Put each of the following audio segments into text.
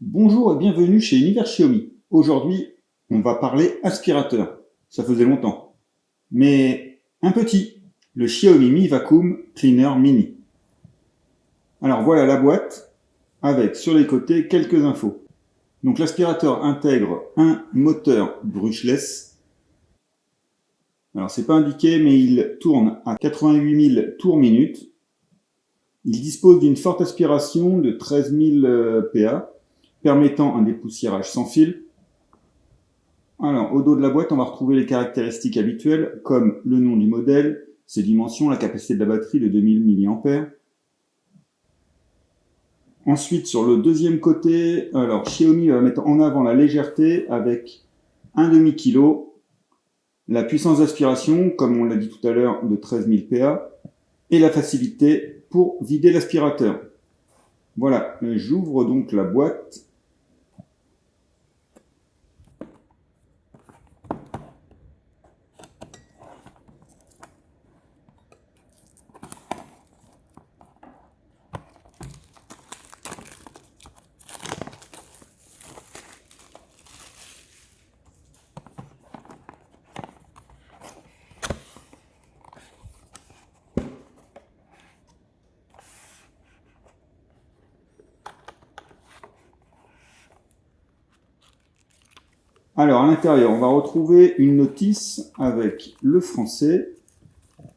Bonjour et bienvenue chez Univers Xiaomi. Aujourd'hui, on va parler aspirateur. Ça faisait longtemps. Mais un petit, le Xiaomi Mi Vacuum Cleaner Mini. Alors voilà la boîte avec sur les côtés quelques infos. Donc l'aspirateur intègre un moteur brushless. Alors c'est pas indiqué mais il tourne à 88 000 tours minute. Il dispose d'une forte aspiration de 13 000 PA permettant un dépoussiérage sans fil. Alors, au dos de la boîte, on va retrouver les caractéristiques habituelles, comme le nom du modèle, ses dimensions, la capacité de la batterie de 2000 mAh. Ensuite, sur le deuxième côté, alors Xiaomi va mettre en avant la légèreté avec un demi-kilo, la puissance d'aspiration, comme on l'a dit tout à l'heure, de 13 000 PA, et la facilité pour vider l'aspirateur. Voilà, j'ouvre donc la boîte. Alors, à l'intérieur, on va retrouver une notice avec le français.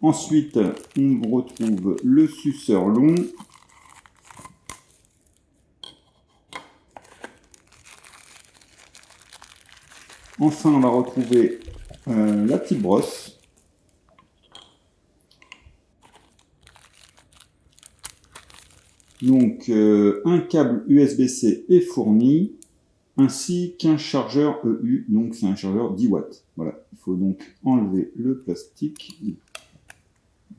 Ensuite, on retrouve le suceur long. Enfin, on va retrouver la petite brosse. Donc, un câble USB-C est fourni, ainsi qu'un chargeur EU, donc c'est un chargeur 10 watts. Voilà, il faut donc enlever le plastique.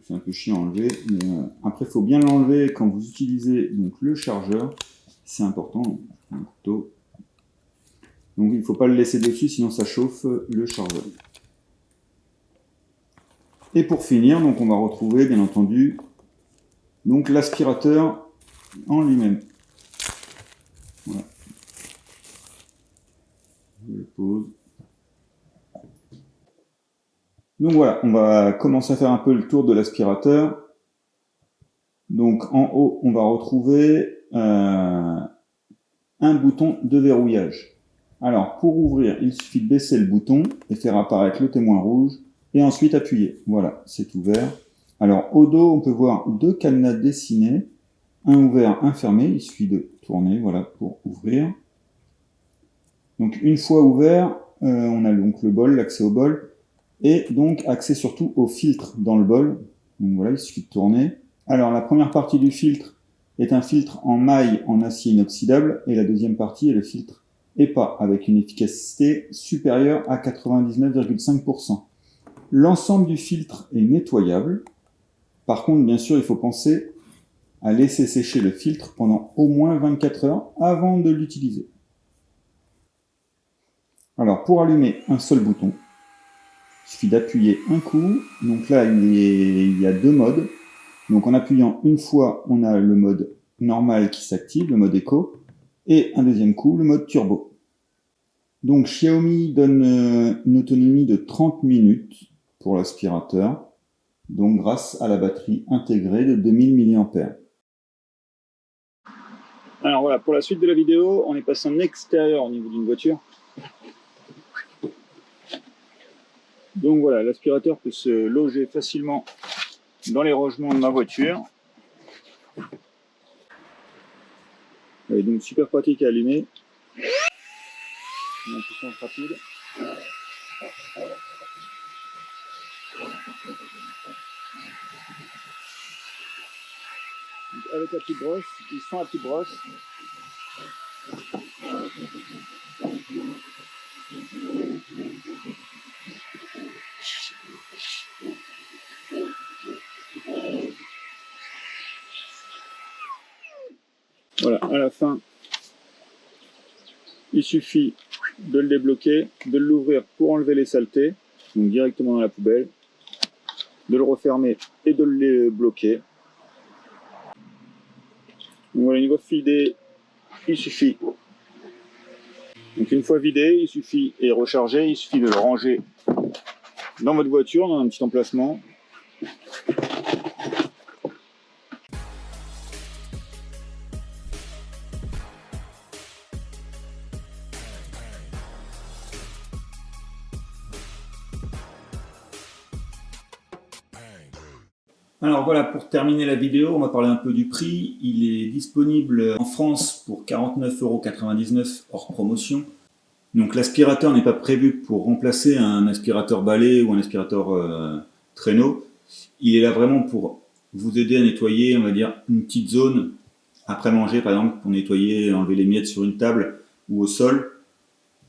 C'est un peu chiant à enlever, mais après, il faut bien l'enlever quand vous utilisez donc, le chargeur. C'est important, un couteau. Donc, il ne faut pas le laisser dessus, sinon ça chauffe le chargeur. Et pour finir, donc, on va retrouver, bien entendu, donc l'aspirateur en lui-même. Voilà. Je le pose. Donc voilà, on va commencer à faire un peu le tour de l'aspirateur. Donc en haut, on va retrouver un bouton de verrouillage. Alors pour ouvrir, il suffit de baisser le bouton et faire apparaître le témoin rouge et ensuite appuyer. Voilà, c'est ouvert. Alors au dos, on peut voir deux cadenas dessinés, un ouvert, un fermé. Il suffit de tourner, voilà, pour ouvrir. Donc une fois ouvert, on a donc le bol, l'accès au bol, et donc accès surtout au filtre dans le bol. Donc voilà, il suffit de tourner. Alors la première partie du filtre est un filtre en maille en acier inoxydable, et la deuxième partie est le filtre EPA, avec une efficacité supérieure à 99,5%. L'ensemble du filtre est nettoyable. Par contre, bien sûr, il faut penser à laisser sécher le filtre pendant au moins 24 heures avant de l'utiliser. Alors, pour allumer un seul bouton, il suffit d'appuyer un coup. Donc là, il y a deux modes. Donc en appuyant une fois, on a le mode normal qui s'active, le mode éco, et un deuxième coup, le mode turbo. Donc Xiaomi donne une autonomie de 30 minutes pour l'aspirateur, donc grâce à la batterie intégrée de 2000 mAh. Alors voilà, pour la suite de la vidéo, on est passé en extérieur au niveau d'une voiture. Donc voilà, l'aspirateur peut se loger facilement dans les rangements de ma voiture. Et donc super pratique à allumer. Une puissance rapide. Donc avec la petite brosse, il sent la petite brosse. Voilà, à la fin, il suffit de le débloquer, de l'ouvrir pour enlever les saletés, donc directement dans la poubelle, de le refermer et de le bloquer. Donc voilà, niveau filet, il suffit Donc une fois vidé, il suffit, et rechargé, il suffit de le ranger dans votre voiture, dans un petit emplacement. Alors voilà, pour terminer la vidéo, on va parler un peu du prix. Il est disponible en France pour 49,99 € hors promotion. Donc l'aspirateur n'est pas prévu pour remplacer un aspirateur balai ou un aspirateur traîneau. Il est là vraiment pour vous aider à nettoyer, on va dire, une petite zone après manger, par exemple, pour nettoyer, enlever les miettes sur une table ou au sol,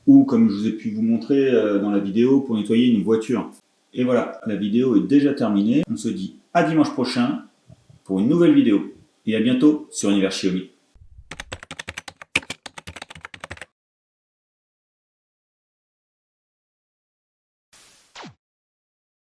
ou comme je vous ai pu vous montrer dans la vidéo, pour nettoyer une voiture. Et voilà, la vidéo est déjà terminée. On se dit à dimanche prochain pour une nouvelle vidéo. Et à bientôt sur Univers Xiaomi.